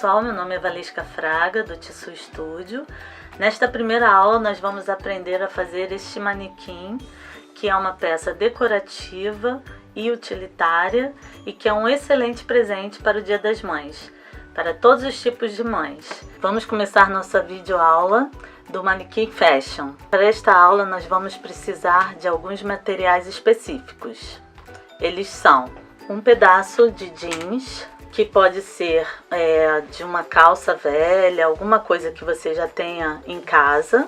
pessoal, meu nome é Valesca Fraga, do Tissu Studio. Nesta primeira aula nós vamos aprender a fazer este manequim, que é uma peça decorativa e utilitária e que é um excelente presente para o Dia das Mães, para todos os tipos de mães. Vamos começar nossa videoaula do manequim fashion. Para esta aula nós vamos precisar de alguns materiais específicos. Eles são um pedaço de jeans, que pode ser de uma calça velha, alguma coisa que você já tenha em casa,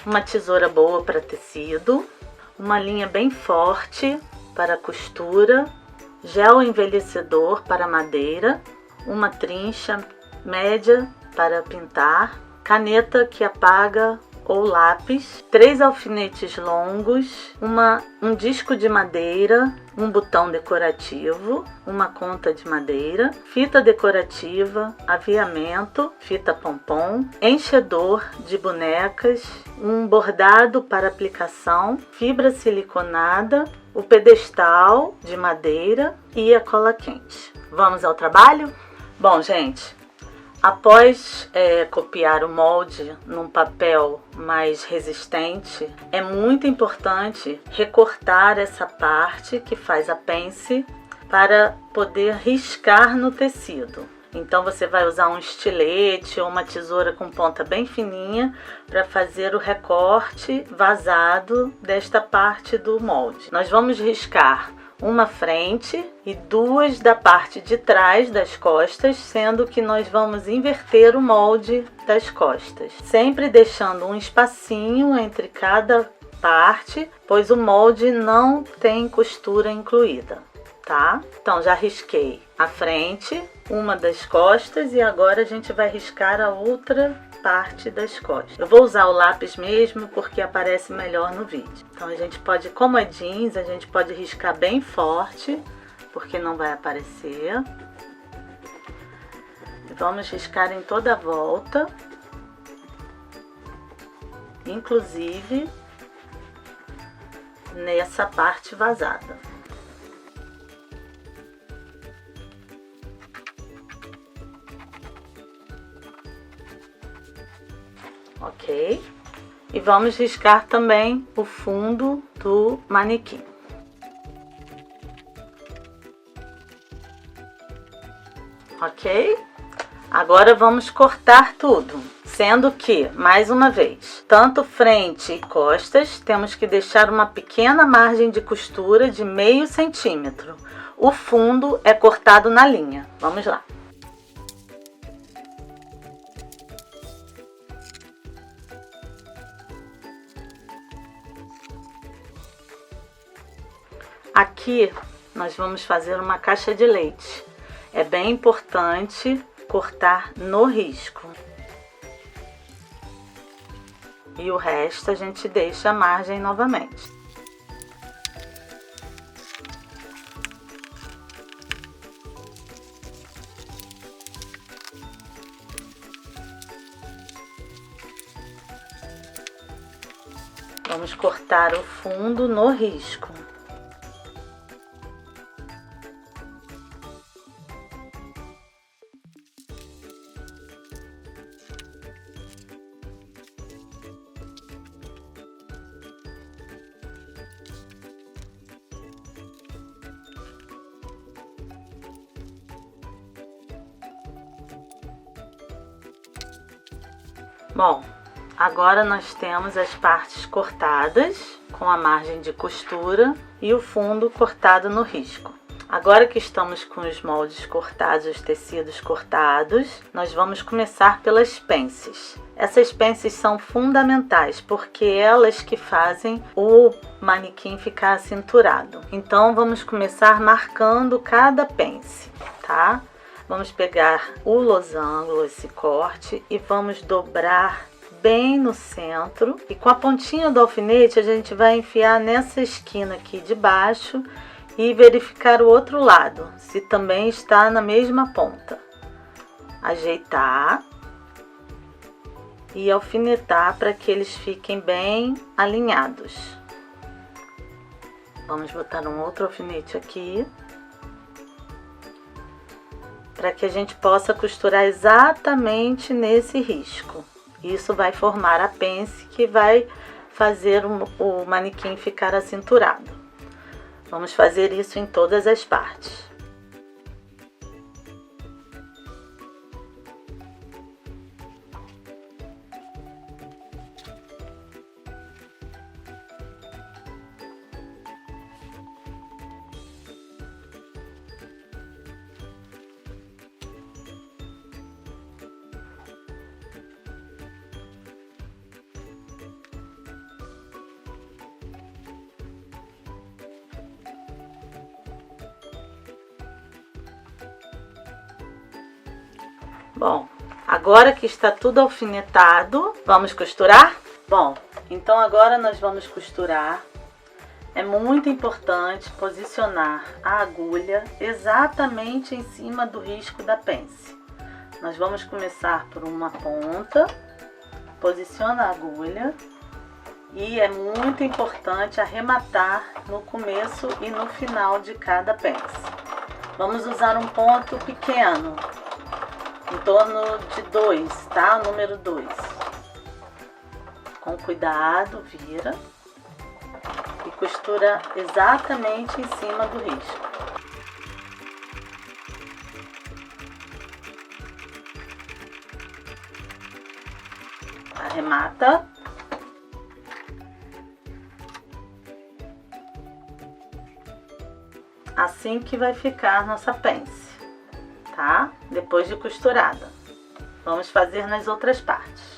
uma tesoura boa para tecido, uma linha bem forte para costura, gel envelhecedor para madeira, uma trincha média para pintar, caneta que apaga ou lápis, 3 alfinetes longos, um disco de madeira, um botão decorativo, uma conta de madeira, fita decorativa, aviamento, fita pompom, enchedor de bonecas, um bordado para aplicação, fibra siliconada, o pedestal de madeira e a cola quente. Vamos ao trabalho? Bom, gente, após copiar o molde num papel mais resistente, é muito importante recortar essa parte que faz a pence para poder riscar no tecido. Então você vai usar um estilete ou uma tesoura com ponta bem fininha para fazer o recorte vazado desta parte do molde. Nós vamos riscar uma frente e 2 da parte de trás das costas, sendo que nós vamos inverter o molde das costas, sempre deixando um espacinho entre cada parte, pois o molde não tem costura incluída, tá? Então já risquei a frente, uma das costas, e agora a gente vai riscar a outra parte das costas. Eu vou usar o lápis mesmo porque aparece melhor no vídeo. Então a gente pode, como é jeans, a gente pode riscar bem forte, porque não vai aparecer. Vamos riscar em toda a volta, inclusive nessa parte vazada. Ok? E vamos riscar também o fundo do manequim. Ok? Agora vamos cortar tudo, sendo que, mais uma vez, tanto frente e costas, temos que deixar uma pequena margem de costura de meio centímetro. O fundo é cortado na linha. Vamos lá. Aqui nós vamos fazer uma caixa de leite. É bem importante cortar no risco. E o resto a gente deixa a margem novamente. Vamos cortar o fundo no risco. Bom, agora nós temos as partes cortadas com a margem de costura e o fundo cortado no risco. Agora que estamos com os moldes cortados, os tecidos cortados, nós vamos começar pelas pences. Essas pences são fundamentais porque elas que fazem o manequim ficar acinturado. Então vamos começar marcando cada pence, tá? Vamos pegar o losango, esse corte, e vamos dobrar bem no centro. E com a pontinha do alfinete a gente vai enfiar nessa esquina aqui de baixo e verificar o outro lado, se também está na mesma ponta. Ajeitar e alfinetar para que eles fiquem bem alinhados. Vamos botar um outro alfinete aqui. para que a gente possa costurar exatamente nesse risco. Isso vai formar a pence que vai fazer o manequim ficar acinturado. Vamos fazer isso em todas as partes. Bom, agora que está tudo alfinetado, vamos costurar? Bom, então agora nós vamos costurar. É muito importante posicionar a agulha exatamente em cima do risco da pence. Nós vamos começar por uma ponta, posiciona a agulha e é muito importante arrematar no começo e no final de cada pence. Vamos usar um ponto pequeno, em torno de 2, tá? Número 2. Com cuidado, vira e costura exatamente em cima do risco. Arremata. Assim que vai ficar nossa pence, tá? Depois de costurada. Vamos fazer nas outras partes.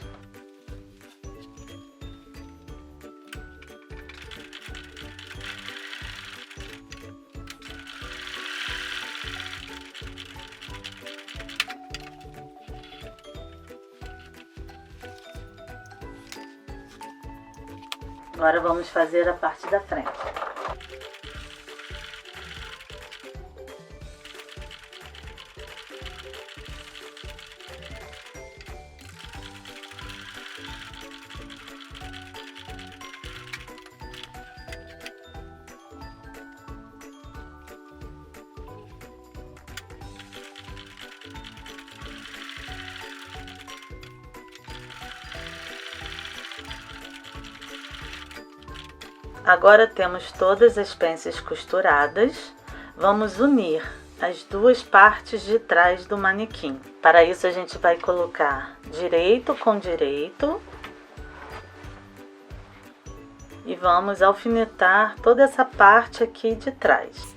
Agora vamos fazer a parte da frente. Agora temos todas as pences costuradas, vamos unir as duas partes de trás do manequim. Para isso a gente vai colocar direito com direito e vamos alfinetar toda essa parte aqui de trás.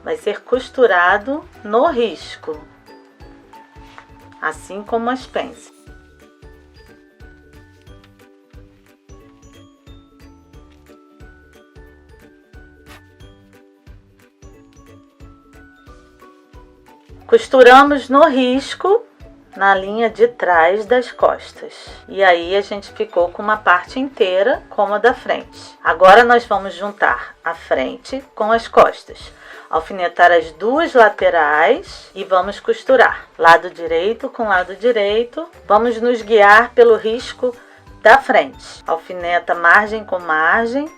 Vai ser costurado no risco, assim como as pences. Costuramos no risco, na linha de trás das costas. E aí a gente ficou com uma parte inteira como a da frente. Agora nós vamos juntar a frente com as costas. Alfinetar as duas laterais e vamos costurar. Lado direito com lado direito. Vamos nos guiar pelo risco da frente. Alfineta margem com margem.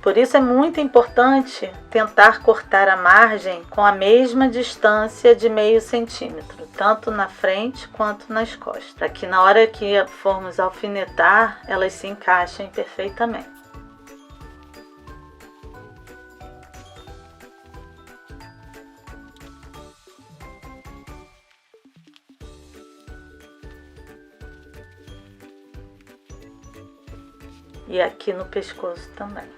Por isso é muito importante tentar cortar a margem com a mesma distância de meio centímetro, tanto na frente quanto nas costas, para que na hora que formos alfinetar, elas se encaixem perfeitamente. E aqui no pescoço também.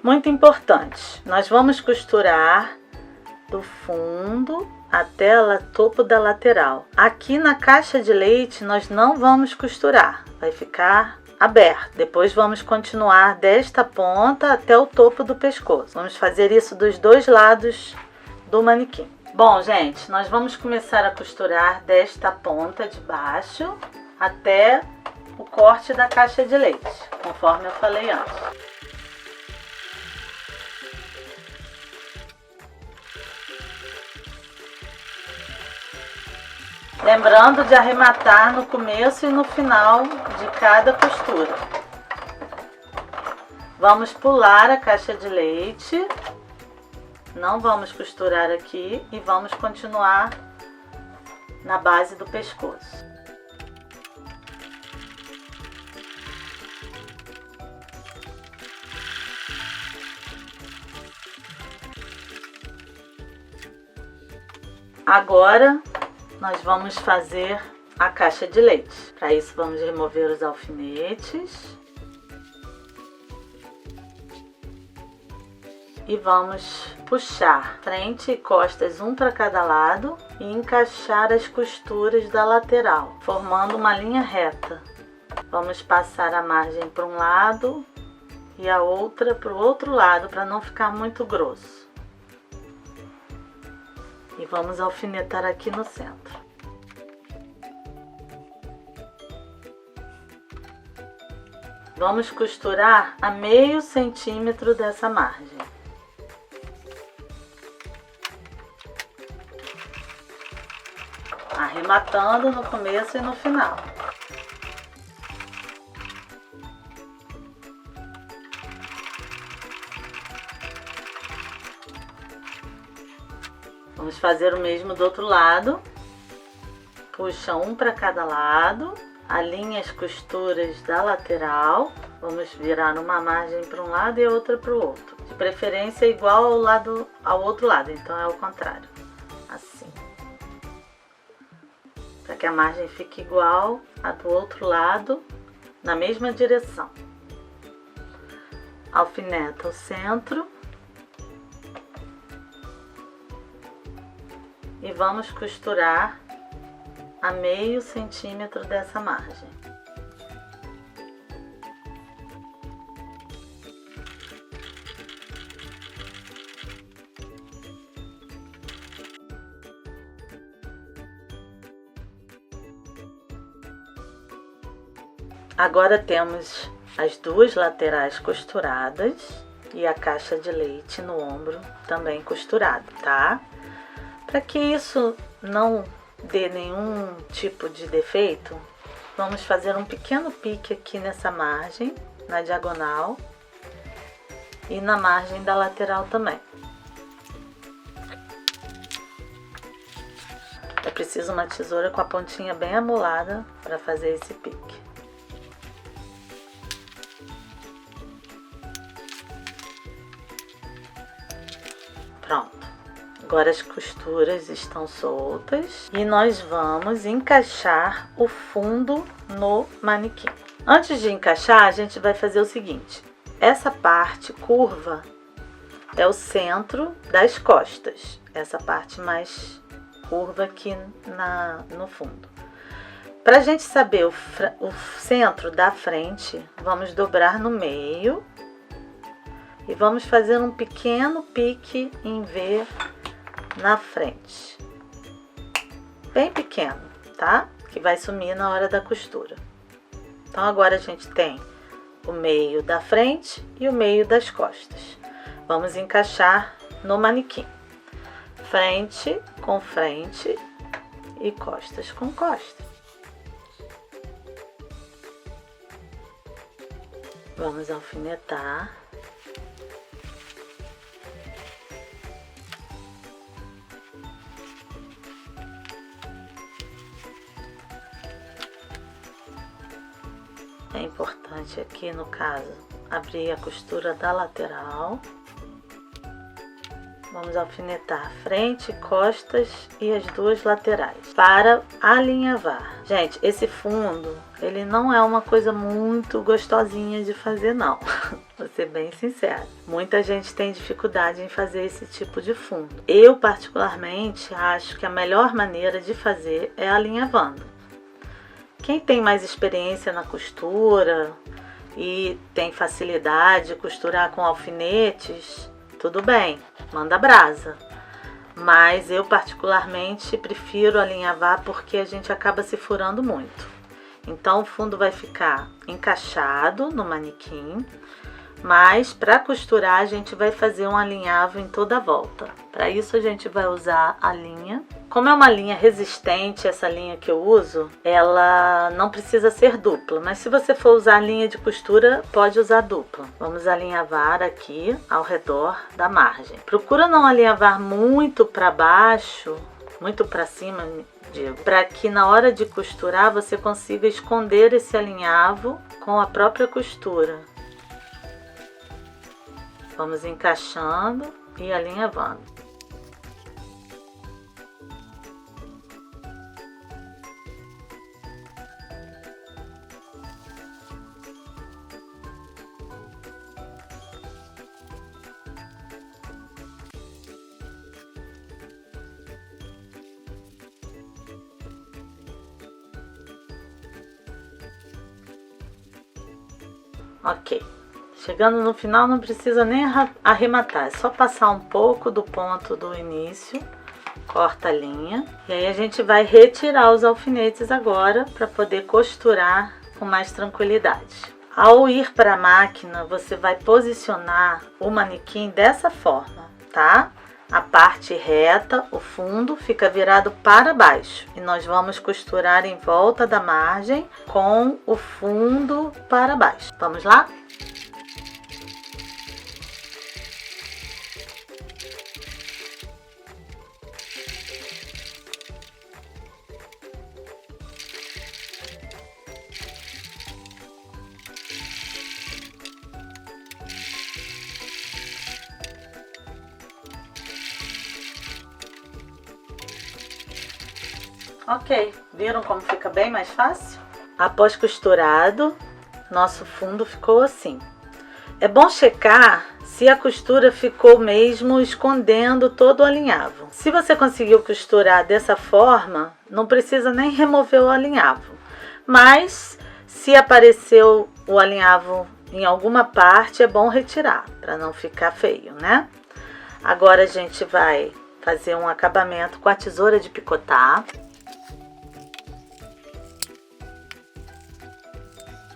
Muito importante, nós vamos costurar do fundo até o topo da lateral. Aqui na caixa de leite nós não vamos costurar, vai ficar aberto. Depois vamos continuar desta ponta até o topo do pescoço. Vamos fazer isso dos dois lados do manequim. Bom, gente, nós vamos começar a costurar desta ponta de baixo até o corte da caixa de leite, conforme eu falei antes. Lembrando de arrematar no começo e no final de cada costura. Vamos pular a caixa de leite, não vamos costurar aqui e vamos continuar na base do pescoço. Agora nós vamos fazer a caixa de leite. Para isso vamos remover os alfinetes e vamos puxar frente e costas um para cada lado e encaixar as costuras da lateral, formando uma linha reta. Vamos passar a margem para um lado e a outra para o outro lado, para não ficar muito grosso. E vamos alfinetar aqui no centro. Vamos costurar a meio centímetro dessa margem. Arrematando no começo e no final. Vamos fazer o mesmo do outro lado. Puxa um para cada lado, alinha as costuras da lateral. Vamos virar uma margem para um lado e outra para o outro. De preferência igual ao outro lado, então é o contrário. Assim. Para que a margem fique igual à do outro lado, na mesma direção. Alfineta o centro. E vamos costurar a meio centímetro dessa margem. Agora temos as duas laterais costuradas e a caixa de leite no ombro também costurado, tá? Para que isso não dê nenhum tipo de defeito, vamos fazer um pequeno pique aqui nessa margem, na diagonal e na margem da lateral também. É preciso uma tesoura com a pontinha bem amolada para fazer esse pique. Pronto. Agora as costuras estão soltas e nós vamos encaixar o fundo no manequim. Antes de encaixar, a gente vai fazer o seguinte: essa parte curva é o centro das costas, essa parte mais curva aqui no fundo. Para a gente saber o centro da frente, vamos dobrar no meio e vamos fazer um pequeno pique em V na frente, bem pequeno, tá? Que vai sumir na hora da costura. Então agora a gente tem o meio da frente e o meio das costas. Vamos encaixar no manequim, frente com frente e costas com costas. Vamos alfinetar. É importante aqui, no caso, abrir a costura da lateral. Vamos alfinetar frente, costas e as duas laterais para alinhavar. Gente, esse fundo, ele não é uma coisa muito gostosinha de fazer, não. Vou ser bem sincera. Muita gente tem dificuldade em fazer esse tipo de fundo. Eu, particularmente, acho que a melhor maneira de fazer é alinhavando. Quem tem mais experiência na costura e tem facilidade de costurar com alfinetes, tudo bem, manda brasa. Mas eu particularmente prefiro alinhavar porque a gente acaba se furando muito. Então o fundo vai ficar encaixado no manequim, mas para costurar a gente vai fazer um alinhavo em toda a volta. Para isso a gente vai usar a linha Como é uma linha resistente, essa linha que eu uso, ela não precisa ser dupla, mas se você for usar linha de costura, pode usar dupla. Vamos alinhavar aqui ao redor da margem. Procura não alinhavar muito para baixo, muito para cima, digo, para que na hora de costurar você consiga esconder esse alinhavo com a própria costura. Vamos encaixando e alinhavando. Ok, chegando no final não precisa nem arrematar, é só passar um pouco do ponto do início, corta a linha e aí a gente vai retirar os alfinetes agora para poder costurar com mais tranquilidade. Ao ir para a máquina, você vai posicionar o manequim dessa forma, tá? A parte reta, o fundo, fica virado para baixo. E nós vamos costurar em volta da margem com o fundo para baixo. Vamos lá? Ok, viram como fica bem mais fácil? Após costurado, nosso fundo ficou assim. É bom checar se a costura ficou mesmo escondendo todo o alinhavo. Se você conseguiu costurar dessa forma, não precisa nem remover o alinhavo. Mas se apareceu o alinhavo em alguma parte, é bom retirar, para não ficar feio, né? Agora a gente vai fazer um acabamento com a tesoura de picotar.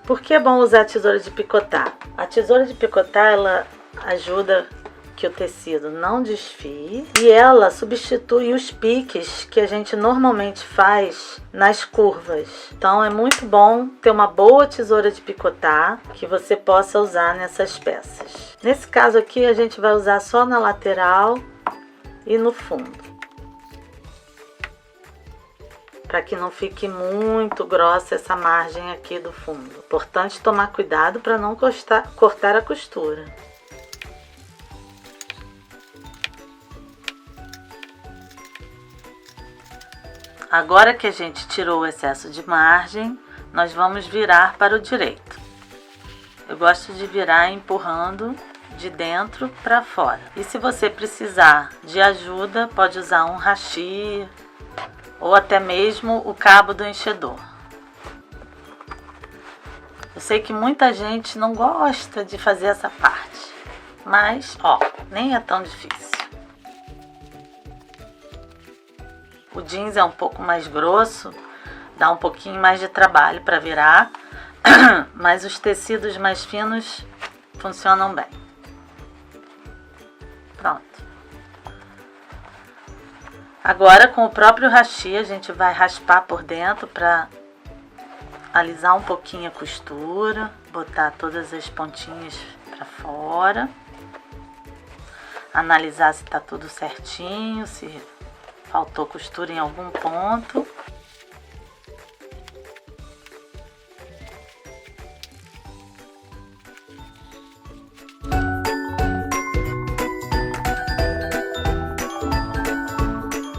Por que é bom usar a tesoura de picotar? A tesoura de picotar, ela ajuda que o tecido não desfie e ela substitui os piques que a gente normalmente faz nas curvas. Então é muito bom ter uma boa tesoura de picotar que você possa usar nessas peças. Nesse caso aqui a gente vai usar só na lateral e no fundo, para que não fique muito grossa essa margem aqui do fundo. Importante tomar cuidado para não cortar a costura. Agora que a gente tirou o excesso de margem, nós vamos virar para o direito. Eu gosto de virar empurrando de dentro para fora. E se você precisar de ajuda, pode usar um hashi ou até mesmo o cabo do enchedor. Eu sei que muita gente não gosta de fazer essa parte, mas ó, nem é tão difícil. O jeans é um pouco mais grosso, dá um pouquinho mais de trabalho para virar, mas os tecidos mais finos funcionam bem. Pronto. Agora com o próprio hashi a gente vai raspar por dentro para alisar um pouquinho a costura, botar todas as pontinhas para fora, analisar se está tudo certinho, se faltou costura em algum ponto.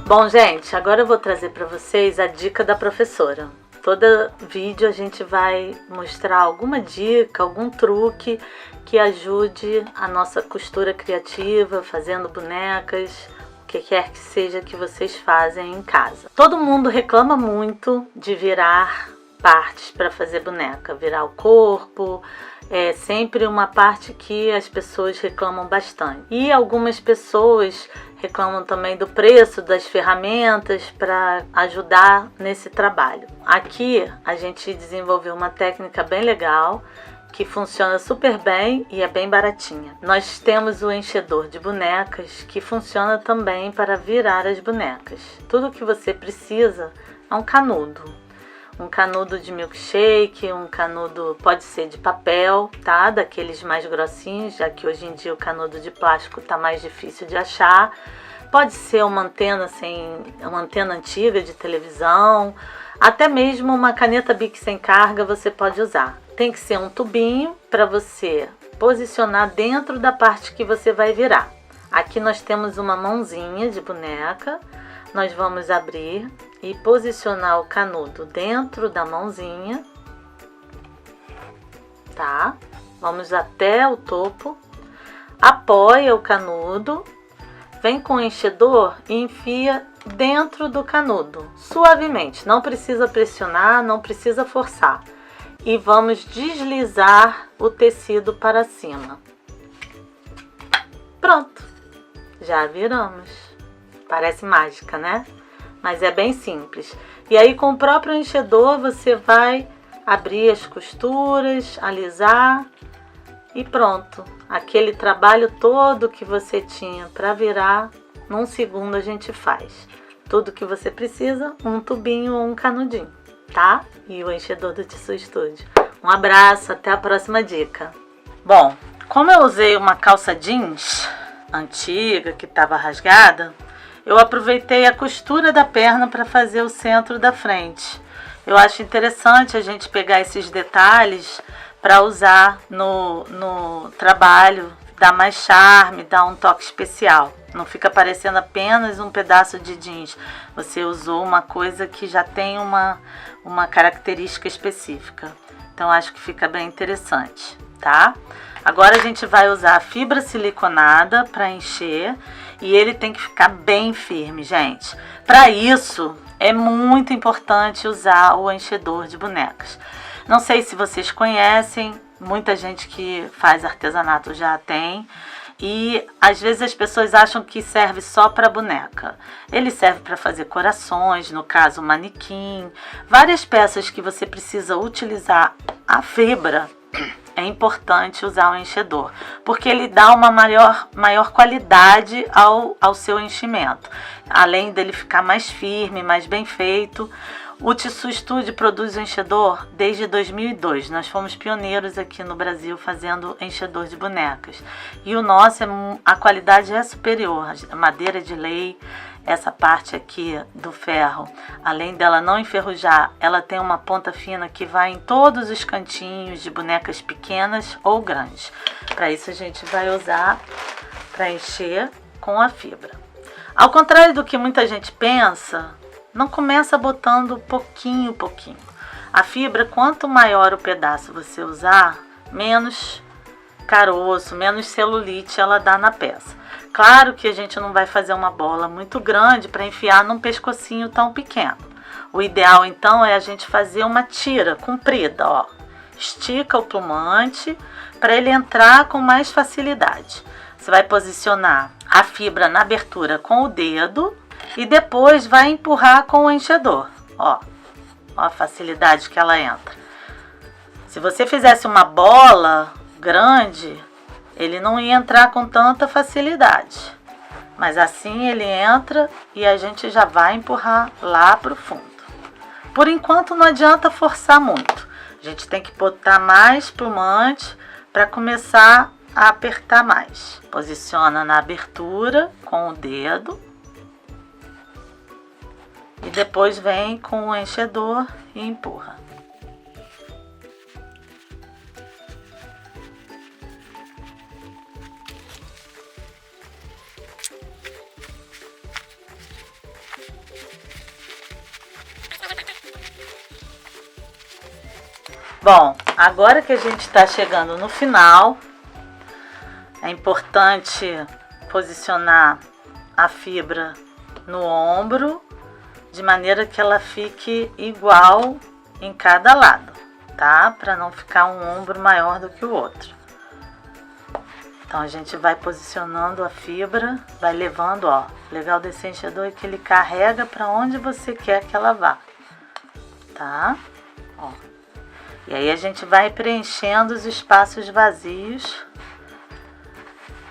Bom, gente, agora eu vou trazer para vocês a dica da professora. Todo vídeo a gente vai mostrar alguma dica, algum truque que ajude a nossa costura criativa, fazendo bonecas, o que quer que seja que vocês fazem em casa. Todo mundo reclama muito de virar partes para fazer boneca, virar o corpo. É sempre uma parte que as pessoas reclamam bastante. E algumas pessoas reclamam também do preço das ferramentas para ajudar nesse trabalho. Aqui a gente desenvolveu uma técnica bem legal, que funciona super bem e é bem baratinha. Nós temos o enchedor de bonecas, que funciona também para virar as bonecas. Tudo que você precisa é um canudo. Um canudo de milkshake, um canudo pode ser de papel, tá? Daqueles mais grossinhos, já que hoje em dia o canudo de plástico tá mais difícil de achar. Pode ser uma antena antiga de televisão, até mesmo uma caneta Bic sem carga você pode usar. Tem que ser um tubinho para você posicionar dentro da parte que você vai virar. Aqui nós temos uma mãozinha de boneca, nós vamos abrir e posicionar o canudo dentro da mãozinha, tá? Vamos até o topo, apoia o canudo, vem com o enchedor e enfia dentro do canudo, suavemente, não precisa pressionar, não precisa forçar. E vamos deslizar o tecido para cima. Pronto, já viramos. Parece mágica, né? Mas é bem simples. E aí com o próprio enchedor você vai abrir as costuras, alisar e pronto. Aquele trabalho todo que você tinha para virar, num segundo a gente faz. Tudo que você precisa, um tubinho ou um canudinho, tá? E o enchedor do Tissue Studio. Um abraço, até a próxima dica. Bom, como eu usei uma calça jeans antiga que estava rasgada, eu aproveitei a costura da perna para fazer o centro da frente. Eu acho interessante a gente pegar esses detalhes para usar no trabalho, dá mais charme, dá um toque especial. Não fica parecendo apenas um pedaço de jeans. Você usou uma coisa que já tem uma característica específica. Então acho que fica bem interessante, tá? Agora a gente vai usar a fibra siliconada para encher e ele tem que ficar bem firme, gente. Para isso é muito importante usar o enchedor de bonecas. Não sei se vocês conhecem, muita gente que faz artesanato já tem. E às vezes as pessoas acham que serve só para boneca. Ele serve para fazer corações, no caso manequim, várias peças que você precisa utilizar a fibra. É importante usar o enchedor, porque ele dá uma maior qualidade ao seu enchimento. Além dele ficar mais firme, mais bem feito, o Tissue Studio produz o enchedor desde 2002. Nós fomos pioneiros aqui no Brasil fazendo enchedor de bonecas. E o nosso, a qualidade é superior. A madeira de lei, essa parte aqui do ferro, além dela não enferrujar, ela tem uma ponta fina que vai em todos os cantinhos de bonecas pequenas ou grandes. Para isso a gente vai usar para encher com a fibra. Ao contrário do que muita gente pensa, não começa botando pouquinho. A fibra, quanto maior o pedaço você usar, menos caroço, menos celulite ela dá na peça. Claro que a gente não vai fazer uma bola muito grande para enfiar num pescocinho tão pequeno. O ideal então é a gente fazer uma tira comprida, ó. Estica o plumante para ele entrar com mais facilidade. Você vai posicionar a fibra na abertura com o dedo e depois vai empurrar com o enchedor. Ó a facilidade que ela entra. Se você fizesse uma bola grande, ele não ia entrar com tanta facilidade. Mas assim ele entra e a gente já vai empurrar lá para o fundo. Por enquanto não adianta forçar muito. A gente tem que botar mais plumante para começar a apertar mais. Posiciona na abertura com o dedo. E depois vem com o enchedor e empurra. Bom, agora que a gente está chegando no final, é importante posicionar a fibra no ombro, de maneira que ela fique igual em cada lado, tá? Para não ficar um ombro maior do que o outro. Então a gente vai posicionando a fibra, vai levando, ó. O legal desse enchedor é que ele carrega para onde você quer que ela vá, tá? Ó. E aí a gente vai preenchendo os espaços vazios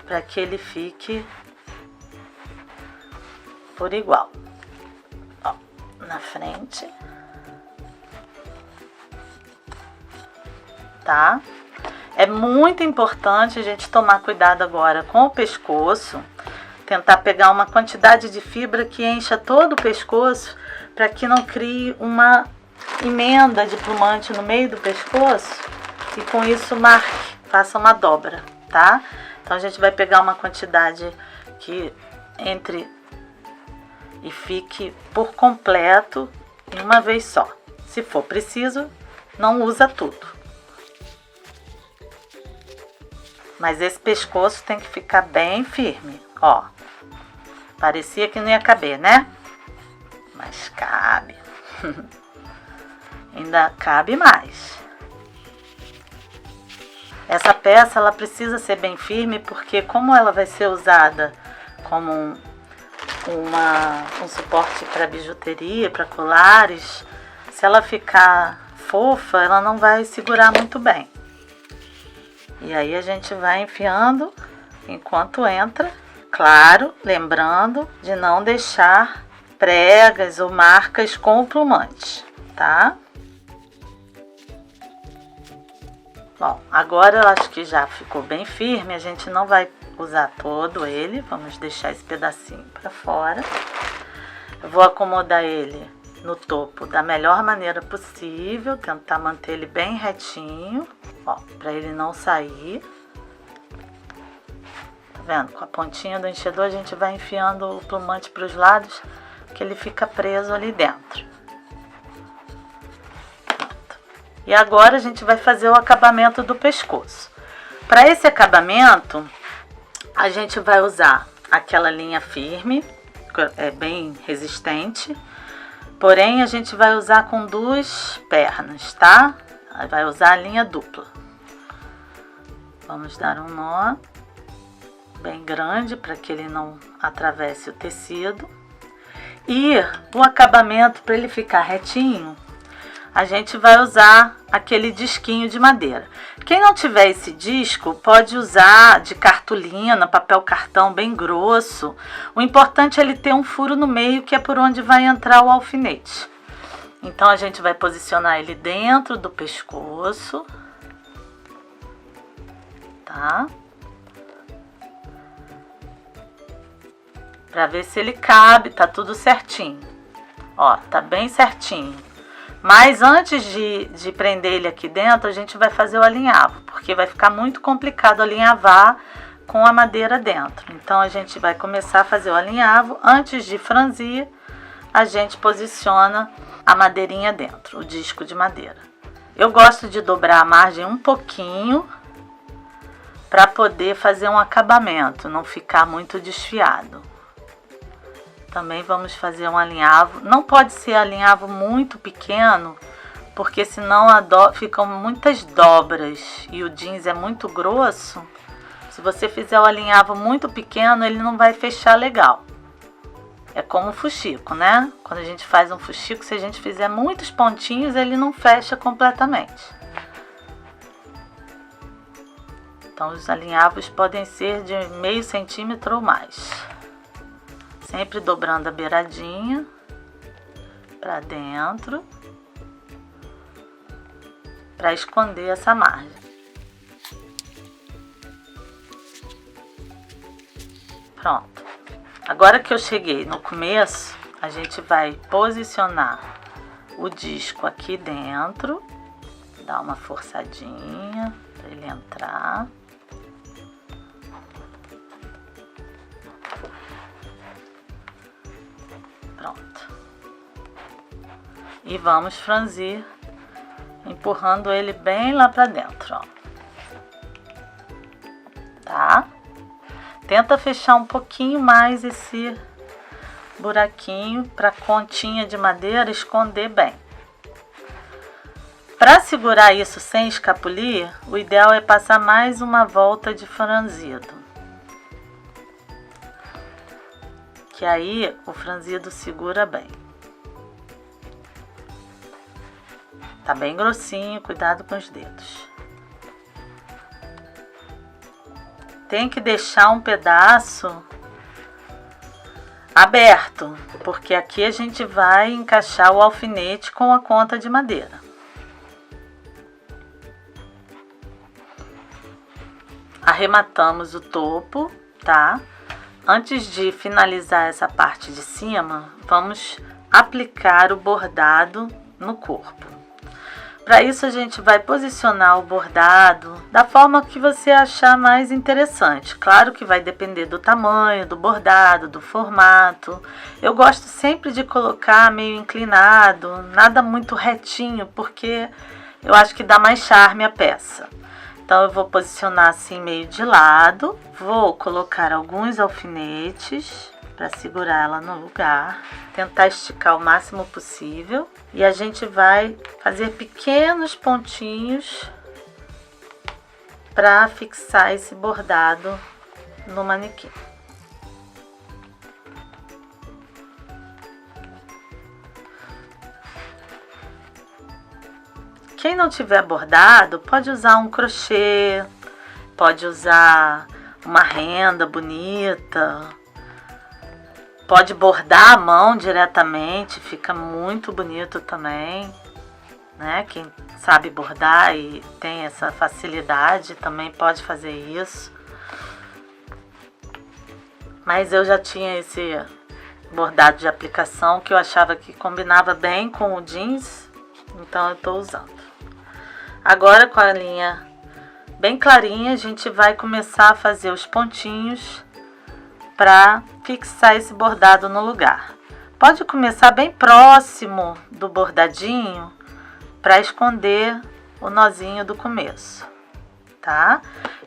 para que ele fique por igual. Ó, na frente. Tá? É muito importante a gente tomar cuidado agora com o pescoço, tentar pegar uma quantidade de fibra que encha todo o pescoço para que não crie uma emenda de plumante no meio do pescoço e com isso faça uma dobra, tá? Então a gente vai pegar uma quantidade que entre e fique por completo em uma vez só. Se for preciso, não usa tudo. Mas esse pescoço tem que ficar bem firme, ó. Parecia que não ia caber, né? Mas cabe. Ainda cabe mais. Essa peça, ela precisa ser bem firme, porque como ela vai ser usada como um suporte para bijuteria, para colares, se ela ficar fofa, ela não vai segurar muito bem. E aí a gente vai enfiando enquanto entra, claro, lembrando de não deixar pregas ou marcas com o plumante, tá? Bom, agora eu acho que já ficou bem firme, a gente não vai usar todo ele, vamos deixar esse pedacinho para fora. Eu vou acomodar ele no topo da melhor maneira possível, tentar manter ele bem retinho, ó, para ele não sair. Tá vendo? Com a pontinha do enchedor a gente vai enfiando o plumante para os lados, que ele fica preso ali dentro. Pronto. E agora a gente vai fazer o acabamento do pescoço. Para esse acabamento, a gente vai usar aquela linha firme, é bem resistente. Porém, a gente vai usar com 2 pernas, tá? Vai usar a linha dupla. Vamos dar um nó bem grande para que ele não atravesse o tecido. E o acabamento, para ele ficar retinho, a gente vai usar aquele disquinho de madeira. Quem não tiver esse disco, pode usar de cartolina, papel cartão bem grosso. O importante é ele ter um furo no meio, que é por onde vai entrar o alfinete. Então a gente vai posicionar ele dentro do pescoço, tá? Para ver se ele cabe, tá tudo certinho. Ó, tá bem certinho. Mas antes de prender ele aqui dentro, a gente vai fazer o alinhavo, porque vai ficar muito complicado alinhavar com a madeira dentro. Então a gente vai começar a fazer o alinhavo. Antes de franzir, a gente posiciona a madeirinha dentro, o disco de madeira. Eu gosto de dobrar a margem um pouquinho para poder fazer um acabamento, não ficar muito desfiado. Também vamos fazer um alinhavo. Não pode ser alinhavo muito pequeno, porque senão ficam muitas dobras e o jeans é muito grosso. Se você fizer o alinhavo muito pequeno, ele não vai fechar legal. É como o fuxico, né? Quando a gente faz um fuxico, se a gente fizer muitos pontinhos, ele não fecha completamente. Então os alinhavos podem ser de meio centímetro ou mais. Sempre dobrando a beiradinha para dentro, para esconder essa margem. Pronto. Agora que eu cheguei no começo, a gente vai posicionar o disco aqui dentro, dar uma forçadinha para ele entrar. Pronto. E vamos franzir, empurrando ele bem lá pra dentro, ó. Tá? Tenta fechar um pouquinho mais esse buraquinho para a pontinha de madeira esconder bem. Para segurar isso sem escapulir, o ideal é passar mais uma volta de franzido. Que aí o franzido segura bem. Tá bem grossinho, cuidado com os dedos. Tem que deixar um pedaço aberto, porque aqui a gente vai encaixar o alfinete com a conta de madeira. Arrematamos o topo, tá? Antes de finalizar essa parte de cima, vamos aplicar o bordado no corpo. Para isso a gente vai posicionar o bordado da forma que você achar mais interessante. Claro que vai depender do tamanho, do bordado, do formato. Eu gosto sempre de colocar meio inclinado, nada muito retinho, porque eu acho que dá mais charme à peça. Então eu vou posicionar assim meio de lado, vou colocar alguns alfinetes para segurar ela no lugar, tentar esticar o máximo possível e a gente vai fazer pequenos pontinhos para fixar esse bordado no manequim. Quem não tiver bordado pode usar um crochê, pode usar uma renda bonita. Pode bordar à mão diretamente, fica muito bonito também, né? Quem sabe bordar e tem essa facilidade também pode fazer isso. Mas eu já tinha esse bordado de aplicação que eu achava que combinava bem com o jeans, então eu estou usando. Agora com a linha bem clarinha, a gente vai começar a fazer os pontinhos para fixar esse bordado no lugar. Pode começar bem próximo do bordadinho para esconder o nozinho do começo, tá?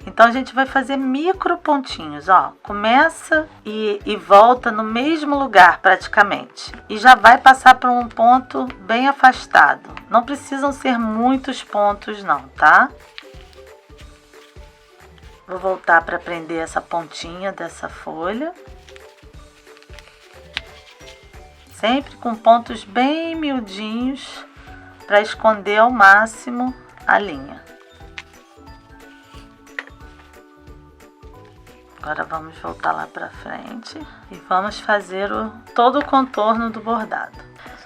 Então a gente vai fazer micro pontinhos, ó. Começa e volta no mesmo lugar praticamente. E já vai passar por um ponto bem afastado. Não precisam ser muitos pontos não, tá? Vou voltar para prender essa pontinha dessa folha. Sempre com pontos bem miudinhos para esconder ao máximo a linha. Agora vamos voltar lá para frente e vamos fazer todo o contorno do bordado.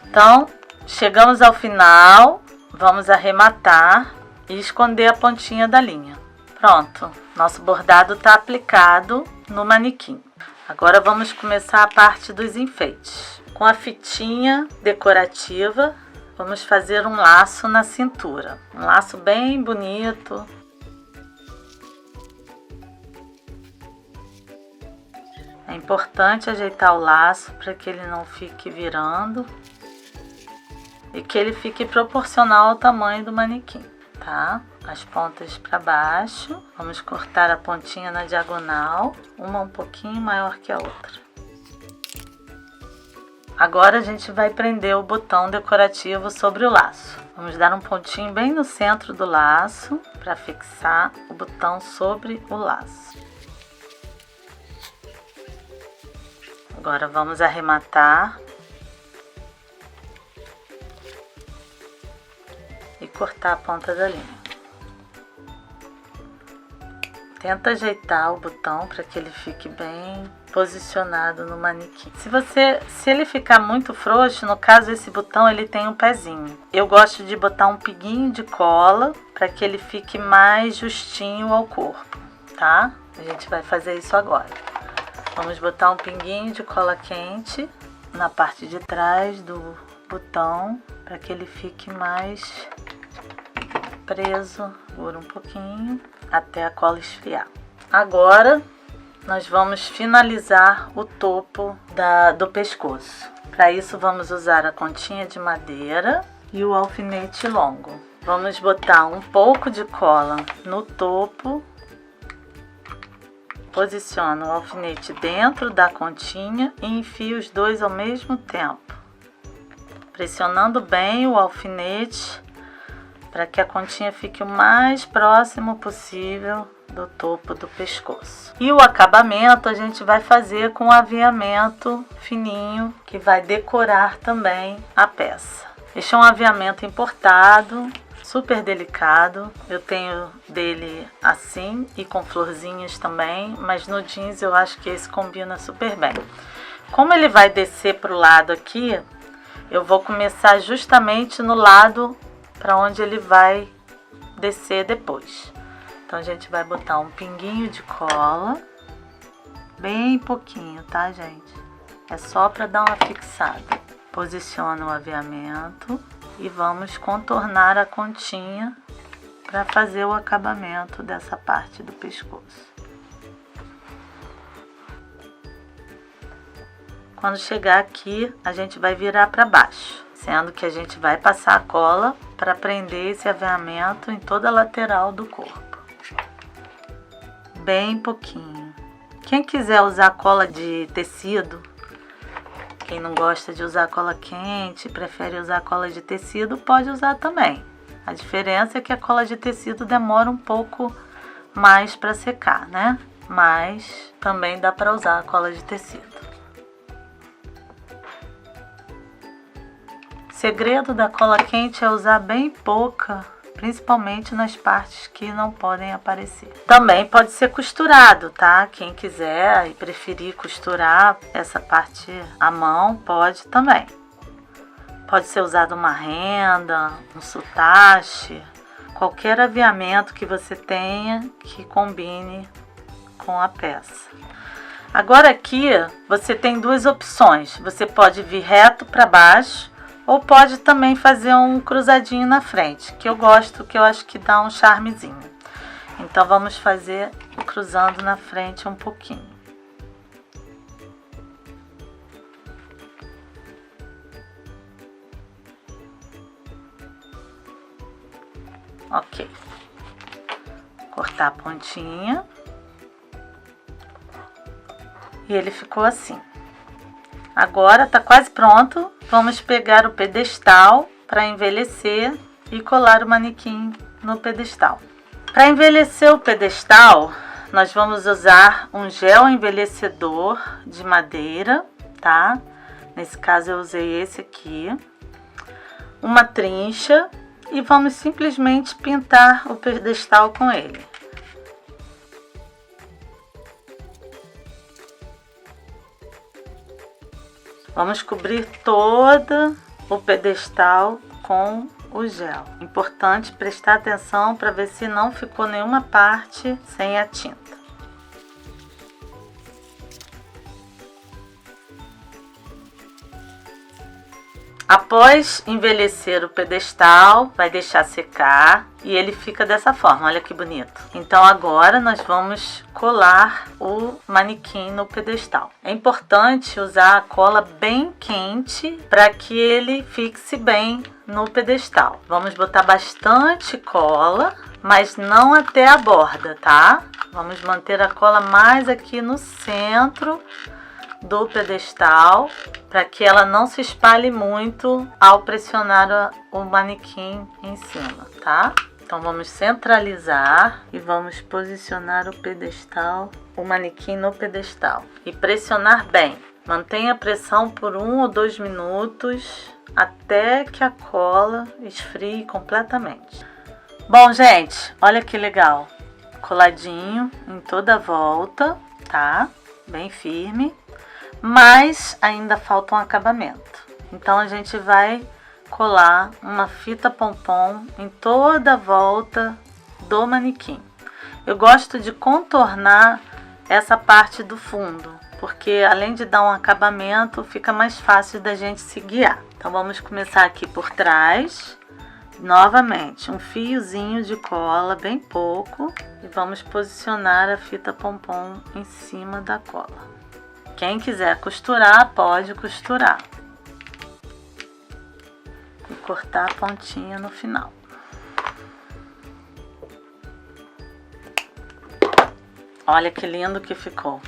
Então, chegamos ao final, vamos arrematar e esconder a pontinha da linha. Pronto, nosso bordado está aplicado no manequim. Agora vamos começar a parte dos enfeites. Com a fitinha decorativa, vamos fazer um laço na cintura. Um laço bem bonito. É importante ajeitar o laço para que ele não fique virando e que ele fique proporcional ao tamanho do manequim, tá? As pontas para baixo, vamos cortar a pontinha na diagonal, uma um pouquinho maior que a outra. Agora a gente vai prender o botão decorativo sobre o laço. Vamos dar um pontinho bem no centro do laço para fixar o botão sobre o laço. Agora vamos arrematar e cortar a ponta da linha. Tenta ajeitar o botão para que ele fique bem posicionado no manequim. Se ele ficar muito frouxo, no caso esse botão ele tem um pezinho. Eu gosto de botar um pinguinho de cola para que ele fique mais justinho ao corpo, tá? A gente vai fazer isso agora. Vamos botar um pinguinho de cola quente na parte de trás do botão para que ele fique mais preso por um pouquinho até a cola esfriar. Agora nós vamos finalizar o topo do pescoço. Para isso vamos usar a continha de madeira e o alfinete longo. Vamos botar um pouco de cola no topo. Posiciona o alfinete dentro da continha e enfia os dois ao mesmo tempo, pressionando bem o alfinete para que a continha fique o mais próximo possível do topo do pescoço. E o acabamento a gente vai fazer com aviamento fininho, que vai decorar também a peça. Este é um aviamento importado, super delicado. Eu tenho dele assim e com florzinhas também, mas no jeans eu acho que esse combina super bem. Como ele vai descer para o lado aqui, eu vou começar justamente no lado para onde ele vai descer depois. Então a gente vai botar um pinguinho de cola, bem pouquinho, tá, gente? É só para dar uma fixada. Posiciona o aviamento e vamos contornar a continha para fazer o acabamento dessa parte do pescoço. Quando chegar aqui, a gente vai virar para baixo, sendo que a gente vai passar a cola para prender esse aviamento em toda a lateral do corpo. Bem pouquinho. Quem quiser usar cola de tecido, quem não gosta de usar cola quente, prefere usar cola de tecido, pode usar também. A diferença é que a cola de tecido demora um pouco mais para secar, né? Mas também dá para usar a cola de tecido. O segredo da cola quente é usar bem pouca, principalmente nas partes que não podem aparecer. Também pode ser costurado, tá? Quem quiser e preferir costurar essa parte à mão, pode também. Pode ser usado uma renda, um soutache, qualquer aviamento que você tenha que combine com a peça. Agora aqui você tem duas opções. Você pode vir reto para baixo ou pode também fazer um cruzadinho na frente, que eu gosto, que eu acho que dá um charmezinho. Então vamos fazer cruzando na frente um pouquinho. Ok. Cortar a pontinha. E ele ficou assim. Agora tá quase pronto. Vamos pegar o pedestal para envelhecer e colar o manequim no pedestal. Para envelhecer o pedestal, nós vamos usar um gel envelhecedor de madeira, tá? Nesse caso eu usei esse aqui. Uma trincha e vamos simplesmente pintar o pedestal com ele. Vamos cobrir todo o pedestal com o gel. Importante prestar atenção para ver se não ficou nenhuma parte sem a tinta. Após envelhecer o pedestal, vai deixar secar e ele fica dessa forma, olha que bonito. Então agora nós vamos colar o manequim no pedestal. É importante usar a cola bem quente para que ele fixe bem no pedestal. Vamos botar bastante cola, mas não até a borda, tá? Vamos manter a cola mais aqui no centro do pedestal, para que ela não se espalhe muito ao pressionar o manequim em cima, tá? Então vamos centralizar e vamos posicionar o pedestal, o manequim no pedestal e pressionar bem. Mantenha a pressão por 1 ou 2 minutos até que a cola esfrie completamente. Bom, gente, olha que legal, coladinho em toda a volta, tá? Bem firme. Mas ainda falta um acabamento. Então a gente vai colar uma fita pompom em toda a volta do manequim. Eu gosto de contornar essa parte do fundo, porque além de dar um acabamento, fica mais fácil da gente se guiar. Então vamos começar aqui por trás. Novamente, um fiozinho de cola, bem pouco, e vamos posicionar a fita pompom em cima da cola. Quem quiser costurar, pode costurar. E cortar a pontinha no final. Olha que lindo que ficou.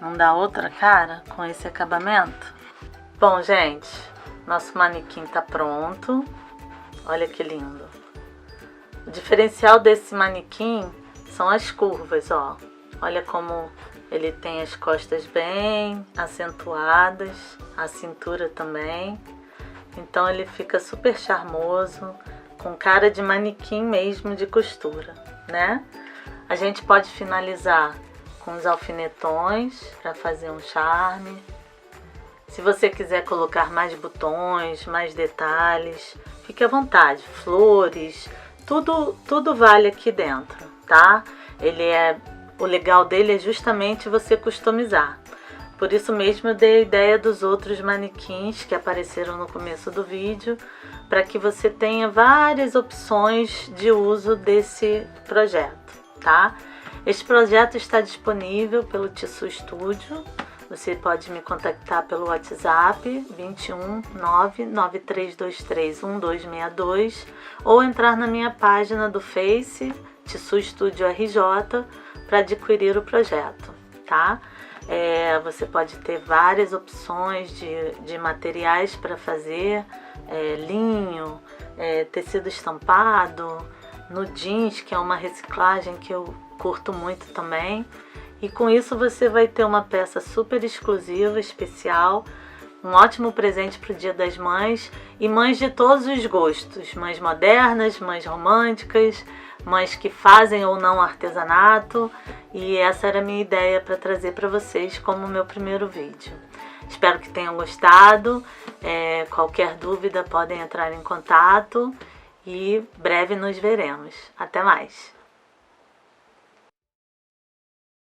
Não dá outra cara com esse acabamento? Bom, gente, nosso manequim tá pronto. Olha que lindo. O diferencial desse manequim são as curvas, ó. Olha como Ele tem as costas bem acentuadas, a cintura também. Então ele fica super charmoso, com cara de manequim mesmo de costura, né? A gente pode finalizar com os alfinetões para fazer um charme. Se você quiser colocar mais botões, mais detalhes, fique à vontade. Flores, tudo vale aqui dentro, tá? O legal dele é justamente você customizar. Por isso mesmo eu dei a ideia dos outros manequins que apareceram no começo do vídeo, para que você tenha várias opções de uso desse projeto, tá? Este projeto está disponível pelo Tissu Studio. Você pode me contactar pelo WhatsApp 21 99323 1262 ou entrar na minha página do Face, Tissu Studio RJ, para adquirir o projeto, tá? Você pode ter várias opções de materiais para fazer, linho, tecido estampado, no jeans, que é uma reciclagem que eu curto muito também. E com isso você vai ter uma peça super exclusiva, especial, um ótimo presente para o Dia das Mães, e mães de todos os gostos, mães modernas, mães românticas, mães que fazem ou não artesanato, e essa era a minha ideia para trazer para vocês como meu primeiro vídeo. Espero que tenham gostado. Qualquer dúvida podem entrar em contato e breve nos veremos. Até mais!